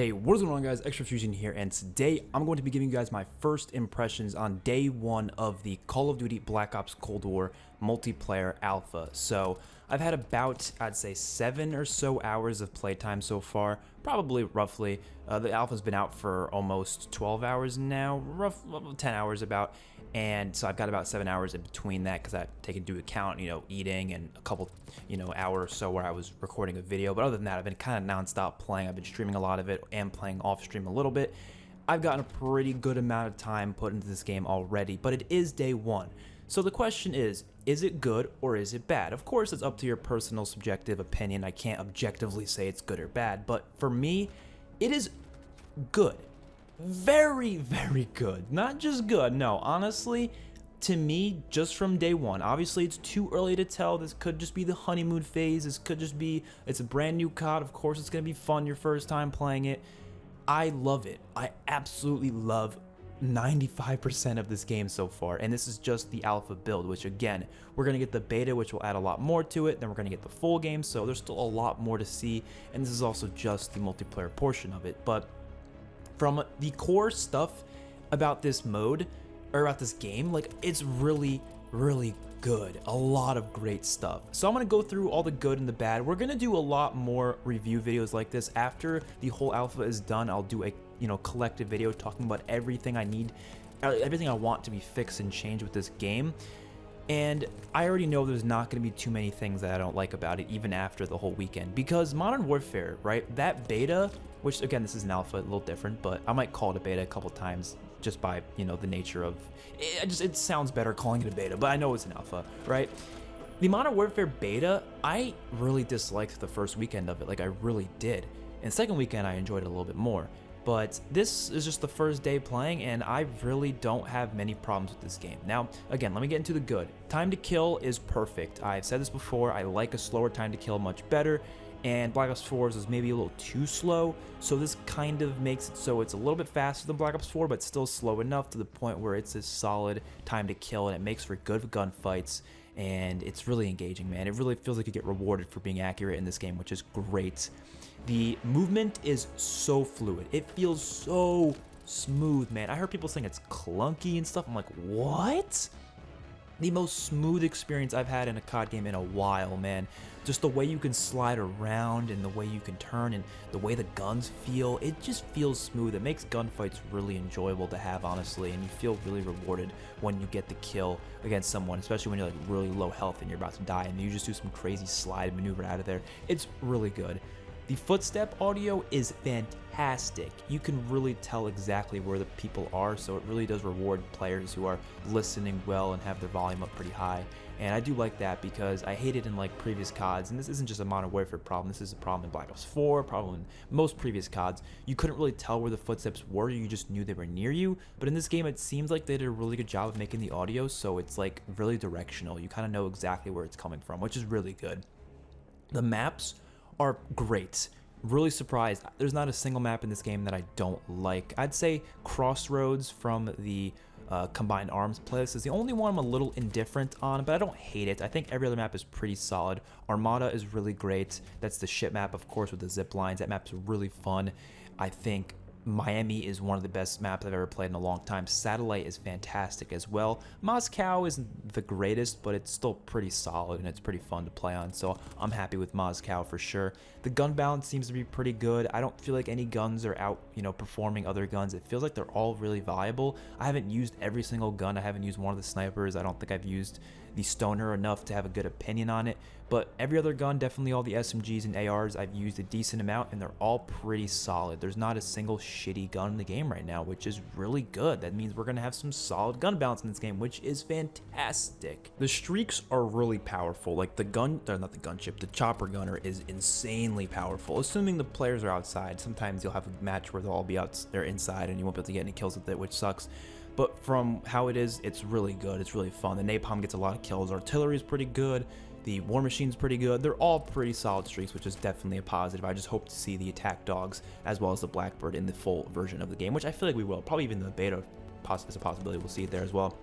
Hey, what is going on, guys? XpertFusion here, and today I'm going to be giving you guys my first impressions on day one of the Call of Duty Black Ops Cold War multiplayer alpha. So I've had about, I'd say, 7 or so hours of playtime so far, probably roughly. The alpha's been out for almost 12 hours now, rough 10 hours about, and so I've got about 7 hours in between that because I've taken into account, eating and a couple, hour or so where I was recording a video. But other than that, I've been kind of nonstop playing. I've been streaming a lot of it and playing off stream a little bit. I've gotten a pretty good amount of time put into this game already, but it is day one. So the question is it good or is it bad? Of course, it's up to your personal subjective opinion. I can't objectively say it's good or bad, but for me, it is good. Very, very good. Not just good. No, honestly, to me, just from day one, obviously it's too early to tell. This could just be the honeymoon phase. This could just be, it's a brand new COD. Of course, it's going to be fun your first time playing it. I love it. I absolutely love 95% of this game so far, and this is just the alpha build, which again, we're going to get the beta, which will add a lot more to it. Then we're going to get the full game, so there's still a lot more to see, and this is also just the multiplayer portion of it. But from the core stuff about this mode, or about this game, like, it's really, really good. A lot of great stuff. So I'm going to go through all the good and the bad. We're going to do a lot more review videos like this. After the whole alpha is done, I'll do a collective video talking about everything I need, everything I want to be fixed and changed with this game. And I already know there's not going to be too many things that I don't like about it, even after the whole weekend. Because Modern Warfare, right, that beta, which again, this is an alpha, a little different, but I might call it a beta a couple times just by, the nature of it. It sounds better calling it a beta, but I know it's an alpha, right? The Modern Warfare beta, I really disliked the first weekend of it, like I really did. And second weekend, I enjoyed it a little bit more. But this is just the first day playing, and I really don't have many problems with this game. Now, again, let me get into the good. Time to kill is perfect. I've said this before, I like a slower time to kill much better, and Black Ops 4's is maybe a little too slow, so this kind of makes it so it's a little bit faster than Black Ops 4, but still slow enough to the point where it's a solid time to kill, and it makes for good gunfights, and it's really engaging, man. It really feels like you get rewarded for being accurate in this game, which is great. The movement is so fluid. It feels so smooth, man. I heard people saying it's clunky and stuff. I'm like, what? The most smooth experience I've had in a COD game in a while, man. Just the way you can slide around and the way you can turn and the way the guns feel, it just feels smooth. It makes gunfights really enjoyable to have, honestly, and you feel really rewarded when you get the kill against someone, especially when you're like really low health and you're about to die and you just do some crazy slide maneuver out of there. It's really good. The footstep audio is fantastic. You can really tell exactly where the people are, so it really does reward players who are listening well and have their volume up pretty high. And I do like that because I hate it in like previous CODs, and this isn't just a Modern Warfare problem, this is a problem in Black Ops 4, problem in most previous CODs. You couldn't really tell where the footsteps were, you just knew they were near you. But in this game, it seems like they did a really good job of making the audio, so it's like really directional. You kind of know exactly where it's coming from, which is really good. The maps are great. Really surprised. There's not a single map in this game that I don't like. I'd say Crossroads from the Combined Arms playlist is the only one I'm a little indifferent on, but I don't hate it. I think every other map is pretty solid. Armada is really great. That's the ship map, of course, with the zip lines. That map's really fun. I think Miami is one of the best maps I've ever played in a long time. Satellite is fantastic as well. Moscow isn't the greatest, but it's still pretty solid and it's pretty fun to play on, so I'm happy with Moscow for sure. The gun balance seems to be pretty good. I don't feel like any guns are out, performing other guns. It feels like they're all really viable. I haven't used every single gun. I haven't used one of the snipers. I don't think I've used the stoner enough to have a good opinion on it, but every other gun, definitely all the SMGs and ARs, I've used a decent amount, and they're all pretty solid. There's not a single shitty gun in the game right now, which is really good. That means we're gonna have some solid gun balance in this game, which is fantastic. The streaks are really powerful. Like the chopper gunner is insanely powerful, assuming the players are outside. Sometimes you'll have a match where they'll all be out, they're inside, and you won't be able to get any kills with it, which sucks. But from how it is, it's really good. It's really fun. The napalm gets a lot of kills. Artillery is pretty good. The war machine's pretty good. They're all pretty solid streaks, which is definitely a positive. I just hope to see the attack dogs as well as the Blackbird in the full version of the game, which I feel like we will. Probably even the beta is a possibility. We'll see it there as well.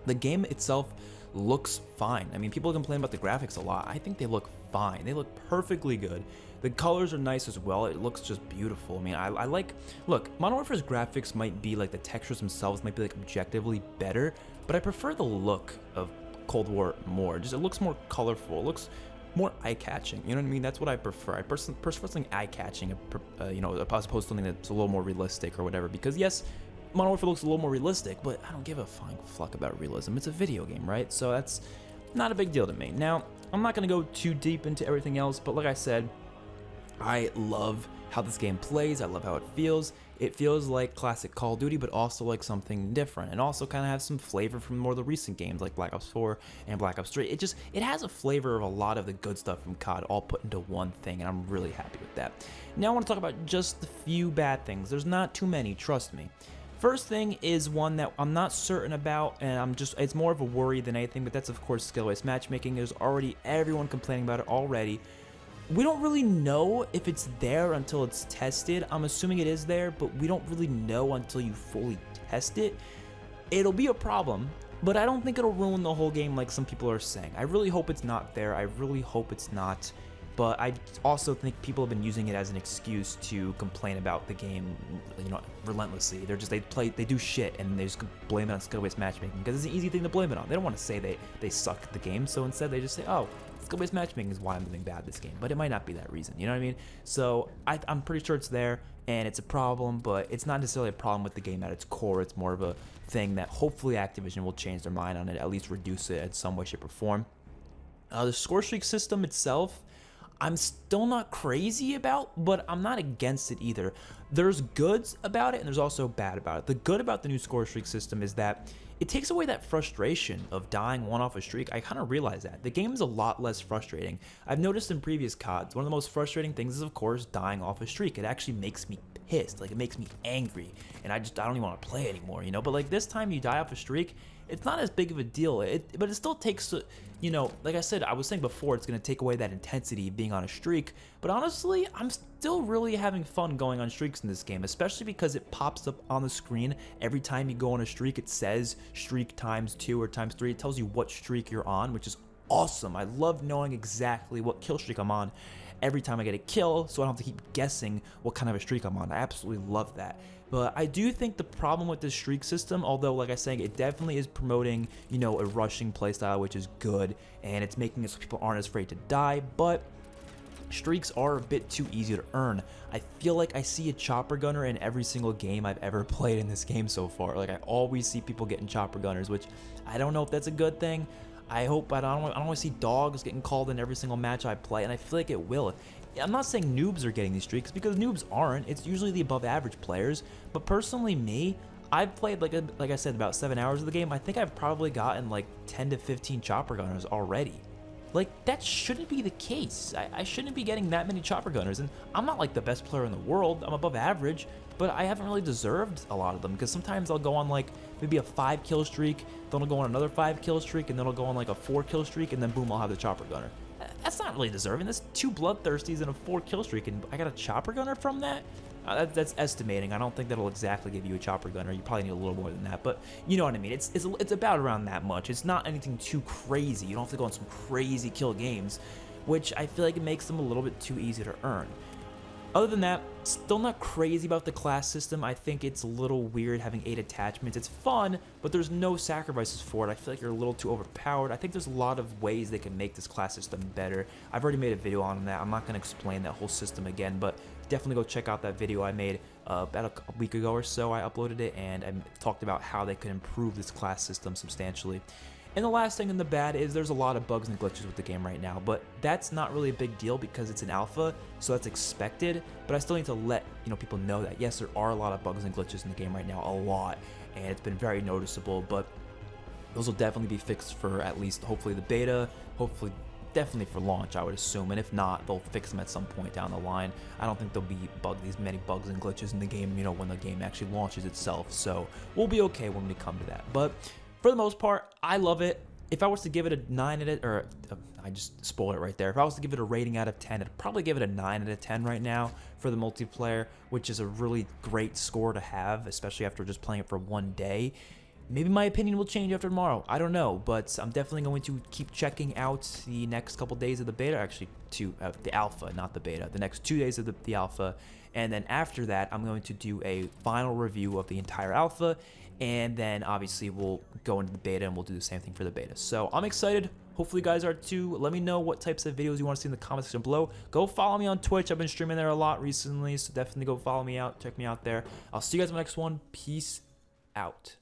The game itself looks fine. I mean, people complain about the graphics a lot. I think they look fine. They look perfectly good. The colors are nice as well. It looks just beautiful. I mean, I like, look, Modern Warfare's graphics might be like, the textures themselves might be like objectively better, but I prefer the look of Cold War more. Just, it looks more colorful. It looks more eye-catching. You know what I mean? That's what I prefer. I prefer something eye-catching, you know, as opposed to something that's a little more realistic or whatever. Because yes, Modern Warfare looks a little more realistic, but I don't give a flying fuck about realism. It's a video game, right? So that's not a big deal to me. Now, I'm not going to go too deep into everything else, but like I said, I love how this game plays. I love how it feels. It feels like classic Call of Duty, but also like something different, and also kind of has some flavor from more of the recent games like Black Ops 4 and Black Ops 3. It has a flavor of a lot of the good stuff from COD all put into one thing, and I'm really happy with that. Now I want to talk about just the few bad things. There's not too many, trust me. First thing is one that I'm not certain about, and it's more of a worry than anything, but that's of course skill-based matchmaking. There's already everyone complaining about it already. We don't really know if it's there until it's tested. I'm assuming it is there, but we don't really know until you fully test it. It'll be a problem, but I don't think it'll ruin the whole game like some people are saying. I really hope it's not there. I really hope it's not. But I also think people have been using it as an excuse to complain about the game, you know, relentlessly. They do shit and they just blame it on skill-based matchmaking because it's an easy thing to blame it on. They don't want to say they suck at the game, so instead they just say, oh, skill-based matchmaking is why I'm doing bad this game. But it might not be that reason, you know what I mean? So I'm pretty sure it's there and it's a problem, but it's not necessarily a problem with the game at its core. It's more of a thing that hopefully Activision will change their mind on it, at least reduce it in some way, shape, or form. The score streak system itself, I'm still not crazy about, but I'm not against it either. There's goods about it and there's also bad about it. The good about the new score streak system is that it takes away that frustration of dying one off a streak. I kind of realize that. The game is a lot less frustrating. I've noticed in previous CODs, one of the most frustrating things is of course dying off a streak. It actually makes me pissed, like it makes me angry, and I don't even want to play anymore, you know? But like this time you die off a streak, it's not as big of a deal, but it still takes, you know, like I said, I was saying before, it's going to take away that intensity of being on a streak, but honestly, I'm still really having fun going on streaks in this game, especially because it pops up on the screen every time you go on a streak. It says streak ×2 or ×3. It tells you what streak you're on, which is awesome. I love knowing exactly what kill streak I'm on every time I get a kill, so I don't have to keep guessing what kind of a streak I'm on. I absolutely love that. But I do think the problem with this streak system, although like I was saying, it definitely is promoting, you know, a rushing playstyle, which is good, and it's making it so people aren't as afraid to die, but streaks are a bit too easy to earn. I feel like I see a chopper gunner in every single game I've ever played in this game so far. Like I always see people getting chopper gunners, which I don't know if that's a good thing. I hope I don't want to see dogs getting called in every single match I play, and I feel like it will. I'm not saying noobs are getting these streaks, because noobs aren't. It's usually the above average players. But personally, me, I've played, like I said, about 7 hours of the game. I think I've probably gotten like 10 to 15 chopper gunners already. Like, that shouldn't be the case. I shouldn't be getting that many chopper gunners. And I'm not like the best player in the world. I'm above average, but I haven't really deserved a lot of them, because sometimes I'll go on like maybe a 5 kill streak, then I'll go on another 5 kill streak, and then I'll go on like a 4 kill streak, and then boom, I'll have the chopper gunner. That's not really deserving. That's 2 bloodthirsties and a 4 kill streak, and I got a chopper gunner from that? That's estimating. I don't think that'll exactly give you a chopper gunner. You probably need a little more than that, but you know what I mean. It's about around that much. It's not anything too crazy. You don't have to go on some crazy kill games, which I feel like it makes them a little bit too easy to earn. Other than that, still not crazy about the class system. I think it's a little weird having 8 attachments. It's fun, but there's no sacrifices for it. I feel like you're a little too overpowered. I think there's a lot of ways they can make this class system better. I've already made a video on that. I'm not going to explain that whole system again, but definitely go check out that video I made about a week ago or so. I uploaded it, and I talked about how they could improve this class system substantially. And the last thing in the bad is there's a lot of bugs and glitches with the game right now, but that's not really a big deal because it's an alpha, so that's expected. But I still need to let people know that yes, there are a lot of bugs and glitches in the game right now, a lot, and it's been very noticeable. But those will definitely be fixed for at least hopefully the beta, hopefully definitely for launch, I would assume. And if not, they'll fix them at some point down the line. I don't think there'll be these many bugs and glitches in the game, when the game actually launches itself. So we'll be okay when we come to that. But for the most part, I love it. If I was to give it a 9 out of, or I just spoiled it right there. If I was to give it a rating out of 10, I'd probably give it a 9 out of 10 right now for the multiplayer, which is a really great score to have, especially after just playing it for one day. maybe my opinion will change after tomorrow. I don't know, but I'm definitely going to keep checking out the next couple days of the beta. Actually, the alpha, not the beta. The next 2 days of the alpha, and then after that, I'm going to do a final review of the entire alpha, and then obviously we'll go into the beta and we'll do the same thing for the beta. So I'm excited. Hopefully you guys are too. Let me know what types of videos you want to see in the comment section below. Go follow me on Twitch. I've been streaming there a lot recently, so definitely go follow me out. Check me out there. I'll see you guys in the next one. Peace out.